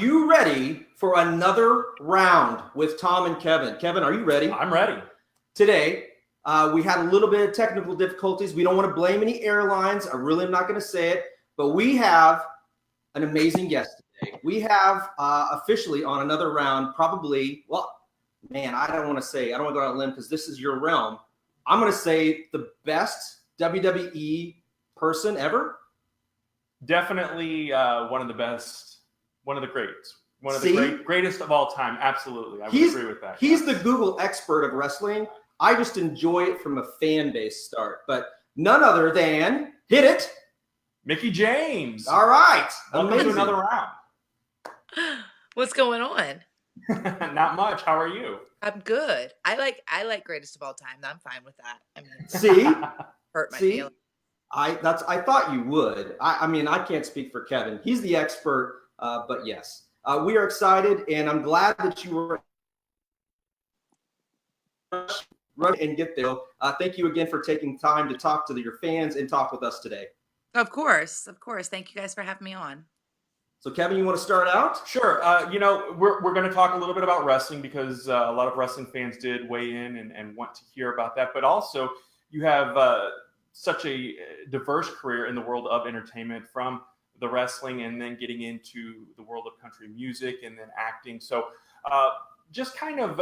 you ready for another round with Tom and Kevin? Kevin, are you ready? I'm ready. Today, we had a little bit of technical difficulties. We don't want to blame any airlines. I really am not going to say it, but we have an amazing guest today. We have officially on another round, probably, well, man, I don't want to go out on a limb because this is your realm. I'm going to say the best WWE person ever. Definitely one of the best, one of the greats, one of the greatest of all time. Absolutely. I would agree with that. He's the Google expert of wrestling. I just enjoy it from a fan base start, but none other than, hit it, Mickie James. All right. Welcome to another round. What's going on? Not much. How are you? I'm good. I like greatest of all time. I'm fine with that. I mean, see, hurt my feelings. I thought you would. I mean, I can't speak for Kevin. He's the expert, but yes, we are excited, and I'm glad that you were run and get there. Thank you again for taking time to talk to your fans and talk with us today. Of course. Thank you guys for having me on. So, Kevin, you want to start out? Sure. We're going to talk a little bit about wrestling because a lot of wrestling fans did weigh in and want to hear about that. But also, you have such a diverse career in the world of entertainment, from the wrestling and then getting into the world of country music and then acting. So just kind of,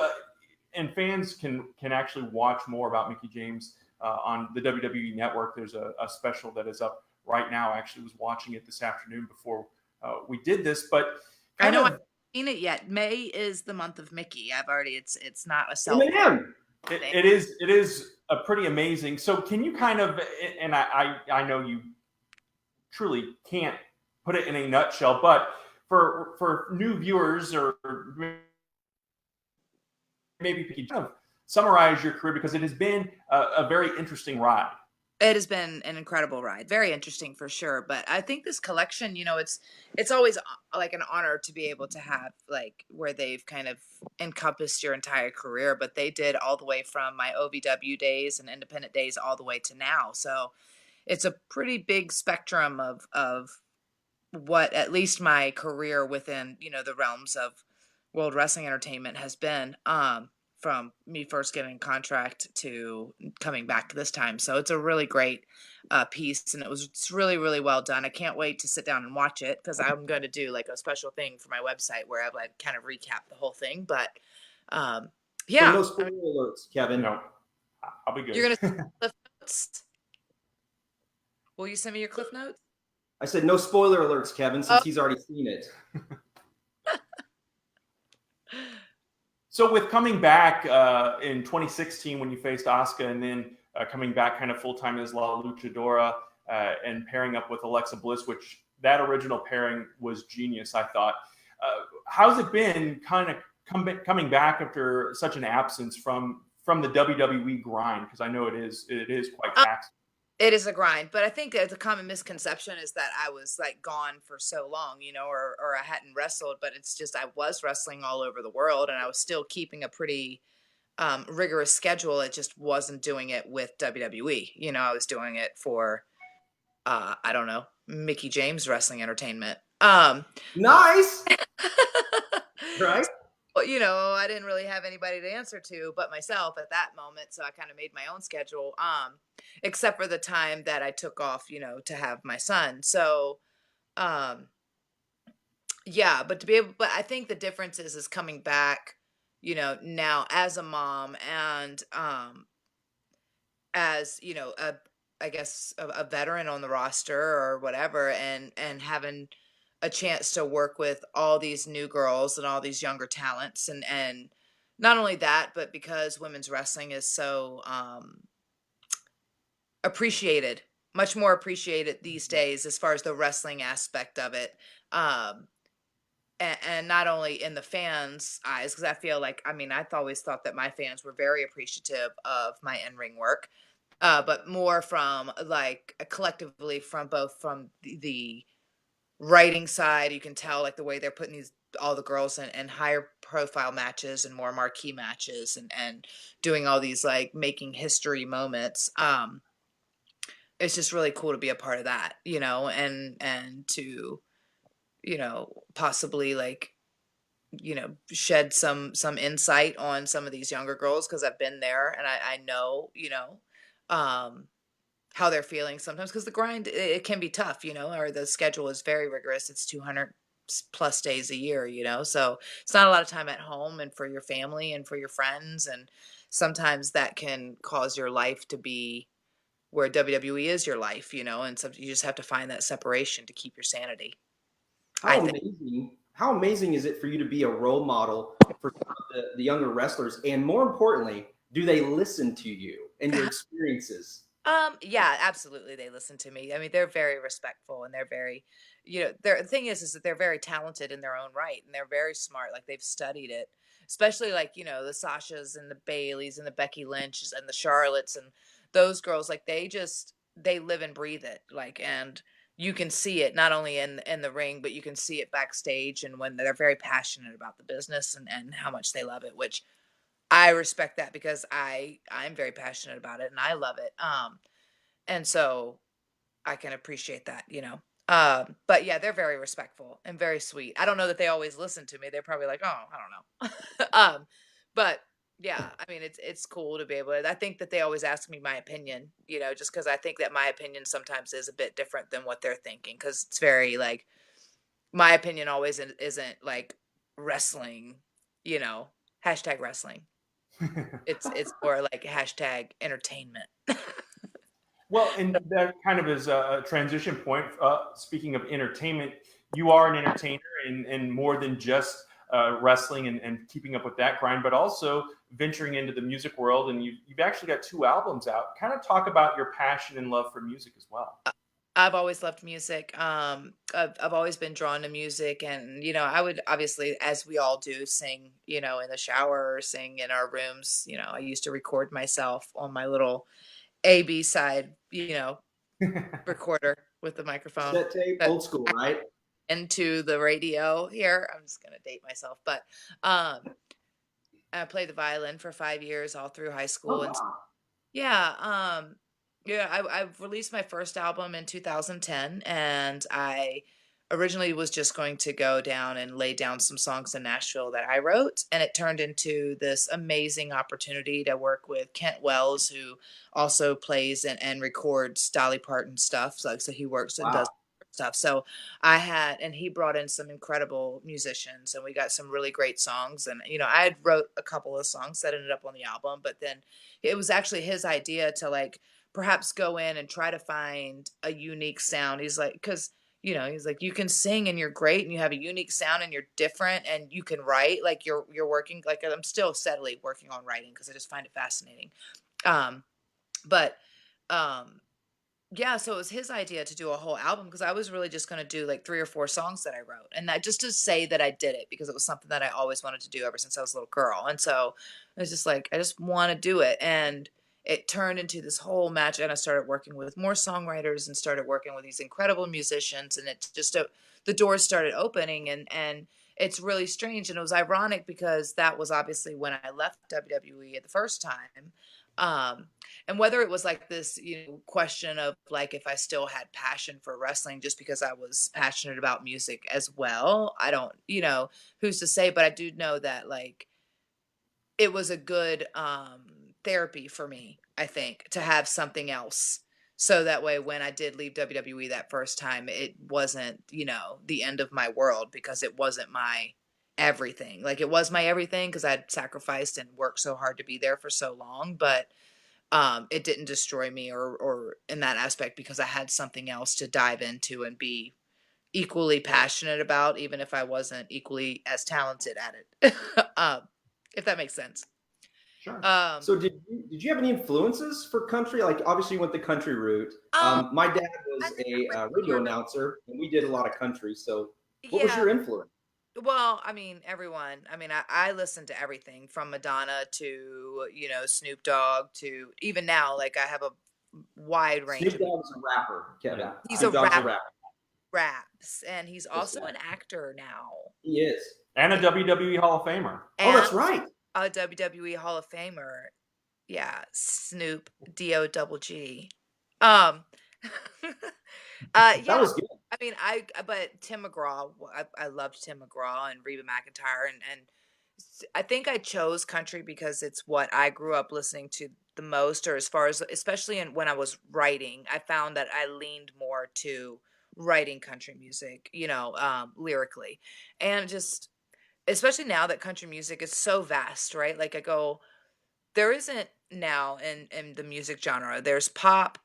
and fans can actually watch more about Mickie James on the WWE Network. There's a special that is up right now. I actually was watching it this afternoon before we did this, but I know I haven't seen it yet. May is the month of Mickie. I've already, it's not a self. It is a pretty amazing. So can you kind of, and I know you truly can't put it in a nutshell, but for new viewers or maybe kind of summarize your career, because it has been a very interesting ride. It has been an incredible ride. Very interesting for sure. But I think this collection, it's always like an honor to be able to have like where they've kind of encompassed your entire career, but they did all the way from my OVW days and independent days all the way to now. So it's a pretty big spectrum of what at least my career within, the realms of World Wrestling Entertainment has been. From me first getting a contract to coming back this time. So it's a really great piece, and it's really, really well done. I can't wait to sit down and watch it, because I'm going to do like a special thing for my website where I like kind of recap the whole thing. But yeah. So no spoiler alerts, Kevin. No, I'll be good. You're going to send Cliff Notes? Will you send me your Cliff Notes? I said no spoiler alerts, Kevin, since he's already seen it. So with coming back in 2016 when you faced Asuka, and then coming back kind of full-time as La Luchadora and pairing up with Alexa Bliss, which that original pairing was genius, I thought. How's it been kind of coming back after such an absence from the WWE grind? Because I know it is quite taxing. It is a grind, but I think the common misconception is that I was like gone for so long, or I hadn't wrestled, but it's just I was wrestling all over the world, and I was still keeping a pretty rigorous schedule. It just wasn't doing it with WWE. I was doing it for, I don't know, Mickie James Wrestling Entertainment. Nice. Right? Well, I didn't really have anybody to answer to but myself at that moment. So I kind of made my own schedule, except for the time that I took off, to have my son. So, yeah, but I think the difference is coming back, now as a mom and, as, I guess a veteran on the roster or whatever, and having a chance to work with all these new girls and all these younger talents, and not only that, but because women's wrestling is so appreciated, much more appreciated these days as far as the wrestling aspect of it, and not only in the fans' eyes, because I feel like, I've always thought that my fans were very appreciative of my in-ring work, but more from like collectively from the writing side. You can tell like the way they're putting all the girls in higher profile matches and more marquee matches, and doing all these like making history moments. It's just really cool to be a part of that, and to possibly like, shed some insight on some of these younger girls because I've been there and I know, um, how they're feeling sometimes because the grind it can be tough, or the schedule is very rigorous. It's 200 plus days a year, so it's not a lot of time at home and for your family and for your friends, and sometimes that can cause your life to be where WWE is your life, and so you just have to find that separation to keep your sanity. I How think. amazing! How amazing is it for you to be a role model for some of the younger wrestlers, and more importantly, do they listen to you and your experiences? Yeah, absolutely. They listen to me. I mean, they're very respectful and they're very, the thing is that they're very talented in their own right and they're very smart. Like they've studied it, especially like, the Sashas and the Baileys and the Becky Lynches and the Charlottes and those girls. Like they live and breathe it. Like, and you can see it not only in the ring, but you can see it backstage and when they're very passionate about the business and how much they love it, which I respect that because I'm very passionate about it and I love it. And so I can appreciate that. But yeah, they're very respectful and very sweet. I don't know that they always listen to me. They're probably like, "Oh, I don't know." But yeah, I mean, it's cool to be able to. I think that they always ask me my opinion, just because I think that my opinion sometimes is a bit different than what they're thinking. Because it's very like my opinion always isn't like wrestling, you know, hashtag wrestling. It's more like hashtag entertainment. Well, and that kind of is a transition point. Speaking of entertainment, you are an entertainer in more than just wrestling and keeping up with that grind, but also venturing into the music world. And you've actually got 2 albums out. Kind of talk about your passion and love for music as well. I've always loved music. I've always been drawn to music, and I would obviously, as we all do, sing, in the shower or sing in our rooms. I used to record myself on my little A/B side, recorder with the microphone. Cassette tape, That old school, right? into the radio here. I'm just gonna date myself, but I played the violin for 5 years, all through high Oh school, and wow! yeah, yeah, I released my first album in 2010, and I originally was just going to go down and lay down some songs in Nashville that I wrote, and it turned into this amazing opportunity to work with Kent Wells, who also plays and records Dolly Parton stuff. So he works and does Wow! stuff. So and he brought in some incredible musicians, and we got some really great songs. And I had wrote a couple of songs that ended up on the album, but then it was actually his idea to like perhaps go in and try to find a unique sound. He's like, because he's like, you can sing and you're great and you have a unique sound and you're different and you can write. Like you're working. Like I'm still steadily working on writing because I just find it fascinating. Um, but um, yeah, so it was his idea to do a whole album because I was really just going to do like 3 or 4 songs that I wrote. And that just to say that I did it because it was something that I always wanted to do ever since I was a little girl. And so I was just like, I just want to do it. And it turned into this whole match. And I started working with more songwriters and started working with these incredible musicians. And it just, the doors started opening and it's really strange. And it was ironic because that was obviously when I left WWE at the first time. Um, and whether it was like this, question of like if I still had passion for wrestling just because I was passionate about music as well, I don't, who's to say, but I do know that like it was a good therapy for me, I think, to have something else. So that way when I did leave WWE that first time, it wasn't, the end of my world because it wasn't my everything. Like it was my everything because I'd sacrificed and worked so hard to be there for so long, but it didn't destroy me or in that aspect because I had something else to dive into and be equally passionate about, even if I wasn't equally as talented at it. If that makes sense. Sure. Um, So did you have any influences for country? Like obviously you went the country route. um, My dad I was think a I went radio more, announcer, and we did a lot of country. So what was yeah. your influence? Well, I mean, everyone. I mean, I listen to everything from Madonna to Snoop Dogg to even now. Like I have a wide range Snoop of. Dogg is a rapper, Kevin. Yeah. He's a Snoop Dogg's a rap rapper. raps, and he's Yes, also sir. an actor now. He is. And a WWE Hall of Famer. Oh, And that's right. a WWE Hall of Famer. Yeah, Snoop D-O double G. Um That yeah, was good. I mean, but Tim McGraw, I loved Tim McGraw and Reba McEntire, and I think I chose country because it's what I grew up listening to the most, or as far as, especially when I was writing, I found that I leaned more to writing country music, lyrically, and just especially now that country music is so vast, right? Like I go, there isn't now in the music genre. There's pop,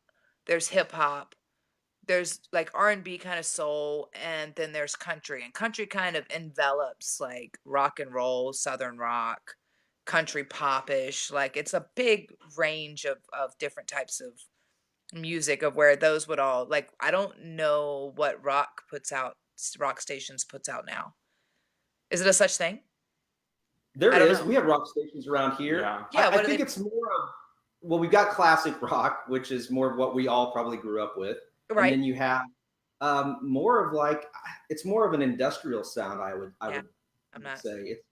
there's hip hop, there's like R&B kind of soul, and then there's country. And country kind of envelops like rock and roll, southern rock, country popish. Like it's a big range of different types of music of where those would all like I don't know what rock stations puts out now. Is it a such thing? There I don't is. know. We have rock stations around here. Yeah. Yeah, I what do think they it's more of, well, we've got classic rock, which is more of what we all probably grew up with. And right? then you have more of like, it's more of an industrial sound, I would Yeah. I'm not. say. It's,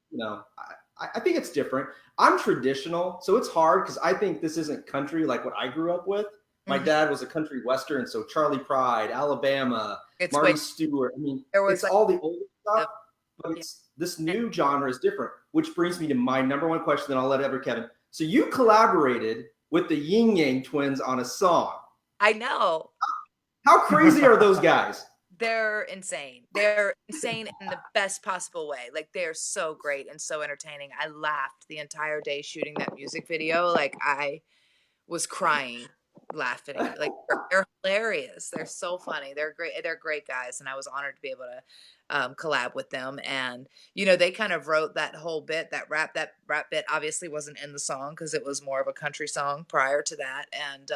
I think it's different. I'm traditional, so it's hard because I think this isn't country like what I grew up with. My Mhm. dad was a country western, so Charlie Pride, Alabama, It's Marty way Stewart. I mean, there was it's like all the old the stuff, but yeah. it's this new genre is different, which brings me to my number one question. Then I'll let Kevin. So you collaborated with the Yin Yang Twins on a song. I know. How crazy are those guys? They're insane. They're insane in the best possible way. Like they're so great and so entertaining. I laughed the entire day shooting that music video. Like I was crying laughing. Like they're hilarious. They're so funny. They're great. They're great guys, and I was honored to be able to collab with them. And they kind of wrote that whole bit, that rap bit. Obviously, wasn't in the song because it was more of a country song prior to that. And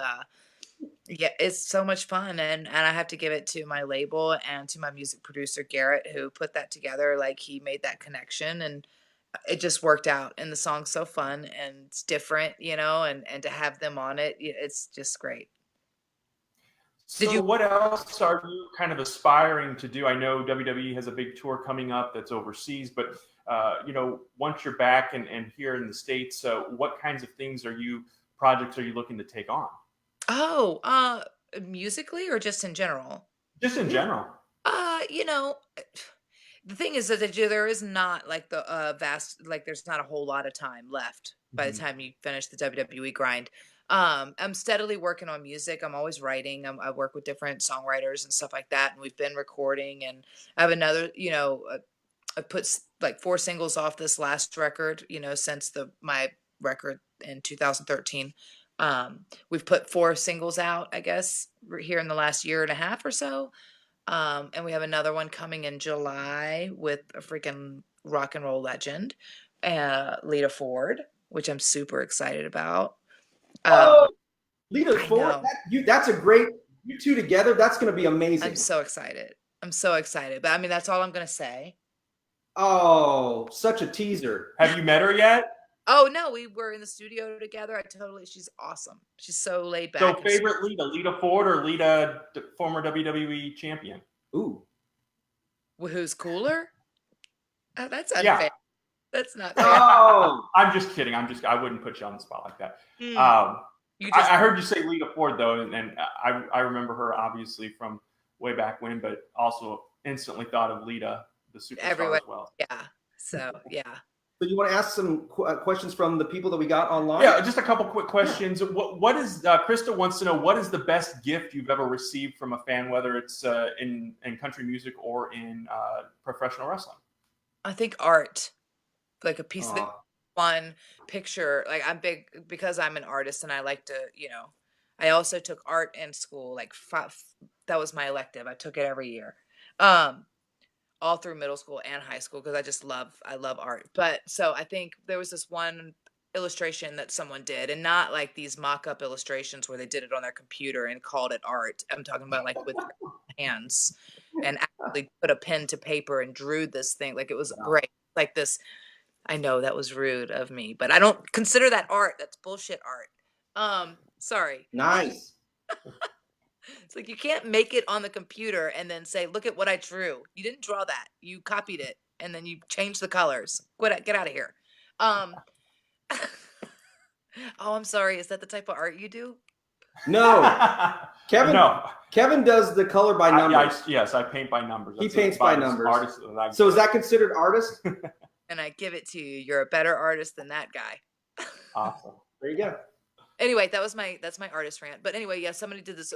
yeah, it's so much fun, and I have to give it to my label and to my music producer Garrett, who put that together. Like he made that connection, and it just worked out. And the song's so fun and it's different, and to have them on it, it's just great. Did So you? what else are you kind of aspiring to do? I know WWE has a big tour coming up that's overseas, but once you're back and here in the States, what kinds of projects are you looking to take on? Oh, musically or just in general? Just in general. Uh, you know, the thing is that there is not like the vast, like there's not a whole lot of time left by the Mhm. time you finish the WWE grind. I'm steadily working on music. I'm always writing. I work with different songwriters and stuff like that, and we've been recording. And I have another, I put like 4 singles off this last record, since my record in 2013. We've put 4 singles out, I guess, here in the last year and a half or so. And we have another one coming in July with a freaking rock and roll legend, Lita Ford, which I'm super excited about. Oh, Lita I Ford, know. that's a great, you two together, that's going to be I'm amazing. so excited. I'm so excited. But I mean, that's all I'm going to say. Oh, such a teaser. Have you met her yet? Oh, no, we were in the studio together. She's awesome. She's so laid So back. favorite Lita Ford or Lita, former WWE champion? Ooh. Who's cooler? Oh, that's Yeah. unfair. That's not fair. Oh, I'm just kidding. I wouldn't put you on the spot like that. You just, I heard you say Lita Ford though, and I remember her obviously from way back when, but also instantly thought of Lita, the superstar everyone. as well. Yeah. So, yeah. so you want to ask some questions from the people that we got online? Yeah, just a couple quick questions. What is Krista wants to know? What is the best gift you've ever received from a fan, whether it's in country music or in professional wrestling? I think art, like a piece of Aw. fun picture. Like I'm big because I'm an artist and I like to, I also took art in school. Like that was my elective. I took it every year. Um, all through middle school and high school because I love art. But so I think there was this one illustration that someone did, and not like these mock-up illustrations where they did it on their computer and called it art. I'm talking about like with hands and actually put a pen to paper and drew this thing. Like it was great. Like this, I know that was rude of me, but I don't consider that art. That's bullshit art. Sorry. Nice. It's like you can't make it on the computer and then say, "Look at what I drew." You didn't draw that. You copied it and then you changed the colors. Get out of here. Um, oh, I'm sorry. Is that the type of art you do? No, Kevin. No. Kevin does the color by numbers. Yes, I paint by numbers. He paints by numbers. So is that considered artist? And I give it to you. You're a better artist than that guy. Awesome. There you go. Anyway, that's my artist rant. But anyway, yeah, somebody did this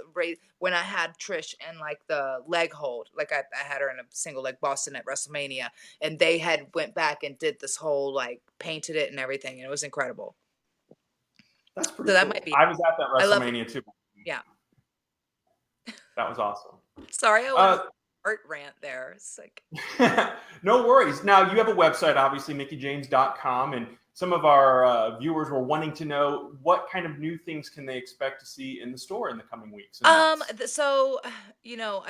when I had Trish and like the leg hold, like I had her in a single leg Boston at WrestleMania, and they had went back and did this whole like painted it and everything, and it was incredible. That's pretty. So that cool. might be. I was at that WrestleMania too. Yeah. That was awesome. Sorry, I was art rant there. It's like no worries. Now you have a website, obviously mickiejames.com, and some of our viewers were wanting to know what kind of new things can they expect to see in the store in the coming weeks. So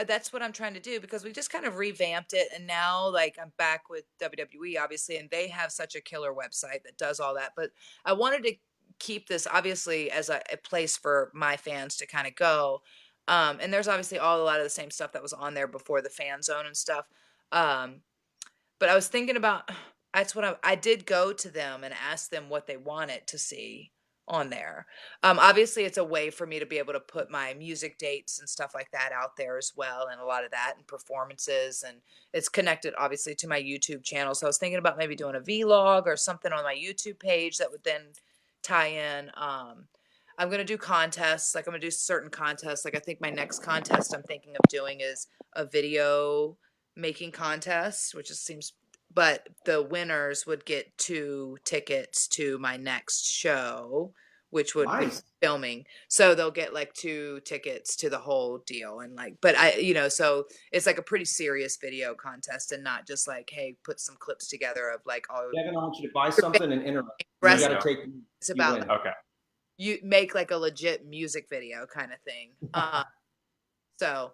that's what I'm trying to do, because we just kind of revamped it, and now like I'm back with WWE obviously, and they have such a killer website that does all that. But I wanted to keep this obviously as a place for my fans to kind of go. And there's obviously a lot of the same stuff that was on there before, the fan zone and stuff. But I was thinking about, that's what I did go to them and ask them what they wanted to see on there. Obviously it's a way for me to be able to put my music dates and stuff like that out there as well, and a lot of that, and performances, and it's connected obviously to my YouTube channel. So I was thinking about maybe doing a vlog or something on my YouTube page that would then tie in. I'm going to do contests. Like I'm going to do certain contests. Like I think my next contest I'm thinking of doing is a video making contest, which just seems, but the winners would get 2 tickets to my next show, which would be filming. So they'll get like 2 tickets to the whole deal. And like, but so it's like a pretty serious video contest, and not just like, hey, put some clips together of like, Kevin, I want you to buy something and enter. You got to take. It's about okay. You make like a legit music video kind of thing. So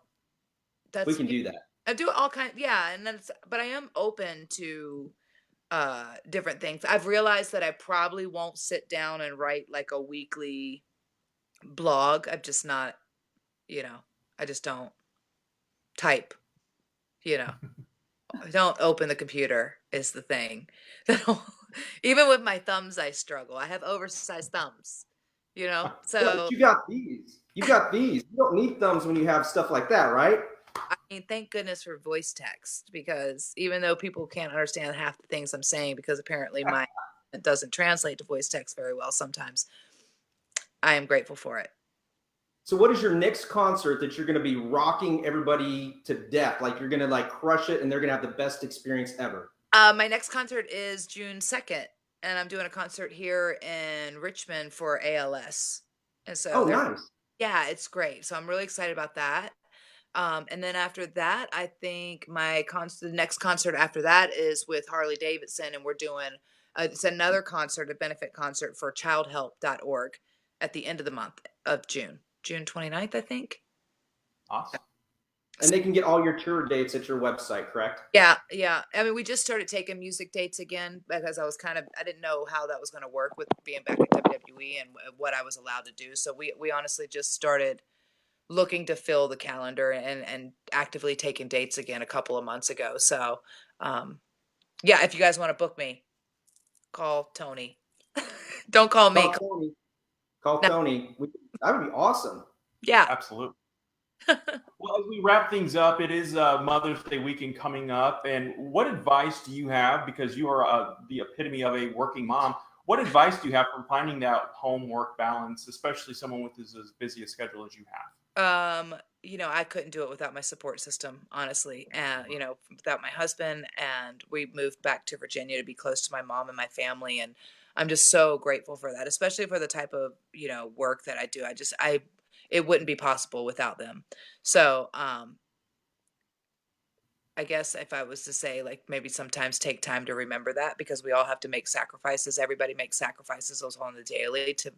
that's, we can do that. I do all kind, yeah. And then, but I am open to different things. I've realized that I probably won't sit down and write like a weekly blog. I'm just not, I just don't type, I don't open the computer is the thing. Even with my thumbs, I struggle. I have oversized thumbs. So but you got these. You got these. You don't need thumbs when you have stuff like that, right? I mean, thank goodness for voice text, because even though people can't understand half the things I'm saying, because apparently it doesn't translate to voice text very well sometimes, I am grateful for it. So what is your next concert that you're going to be rocking everybody to death? Like you're going to like crush it and they're going to have the best experience ever? My next concert is June 2nd. And I'm doing a concert here in Richmond for ALS. And so, nice. Yeah, it's great. So I'm really excited about that. And then after that, I think the next concert after that is with Harley Davidson, and we're doing it's another concert, a benefit concert for childhelp.org at the end of the month of June 29th, I think. Awesome. And they can get all your tour dates at your website, correct? Yeah. I mean, we just started taking music dates again, because I didn't know how that was going to work with being back at WWE and what I was allowed to do. So we honestly just started looking to fill the calendar and actively taking dates again a couple of months ago. So, yeah, if you guys want to book me, call Tony. Don't call me. Call Tony. That would be awesome. Yeah, absolutely. Well, as we wrap things up, it is Mother's Day weekend coming up. And what advice do you have, because you are the epitome of a working mom, what advice do you have for finding that home-work balance, especially someone with as busy a schedule as you have? I couldn't do it without my support system, honestly. And, without my husband, and we moved back to Virginia to be close to my mom and my family. And I'm just so grateful for that, especially for the type of, work that I do. It wouldn't be possible without them. So, I guess if I was to say, like, maybe sometimes take time to remember that, because we all have to make sacrifices. Everybody makes sacrifices on the daily to,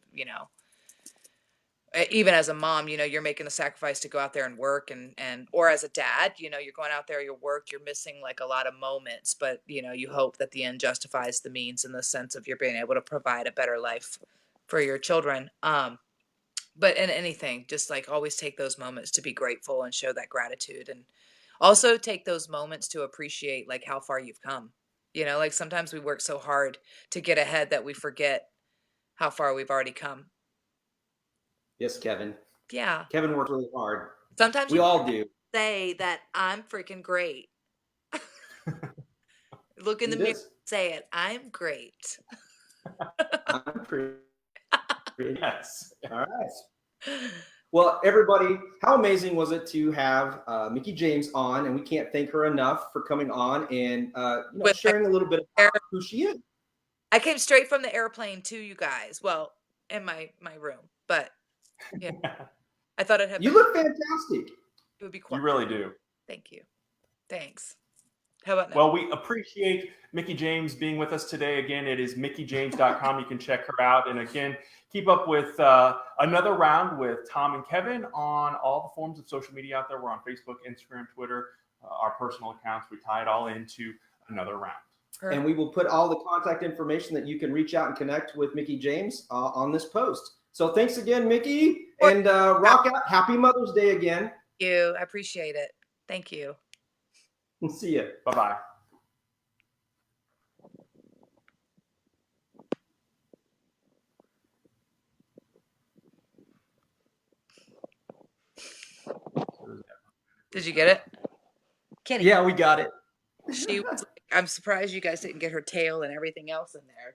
even as a mom, you're making a sacrifice to go out there and work, or as a dad, you're going out there, you're missing like a lot of moments, but you hope that the end justifies the means, in the sense of you're being able to provide a better life for your children. But in anything, just like always take those moments to be grateful and show that gratitude, and also take those moments to appreciate like how far you've come. Like sometimes we work so hard to get ahead that we forget how far we've already come. Yes, Kevin. Yeah. Kevin worked really hard. Sometimes We you all do. say that I'm freaking great. Look in the It mirror, is. say it. I'm great. I'm pretty. Yes. All right. Well, everybody, how amazing was it to have Mickie James on? And we can't thank her enough for coming on and With sharing a little bit about who she is. I came straight from the airplane to you guys. Well, in my room, but yeah, I thought I'd have You look fantastic. it would be You quiet. really do. Thank you. Thanks. How about now? Well, we appreciate Mickie James being with us today. Again, it is mickiejames.com. You can check her out. And again, keep up with another round with Tom and Kevin on all the forms of social media out there. We're on Facebook, Instagram, Twitter, our personal accounts. We tie it all into another round. And we will put all the contact information that you can reach out and connect with Mickie James on this post. So thanks again, Mickie. And rock out. Happy Mother's Day again. Thank you. I appreciate it. Thank you. We'll see you. Bye-bye. Did you get it? Kenny. Yeah, we got it. She was like, I'm surprised you guys didn't get her tail and everything else in there.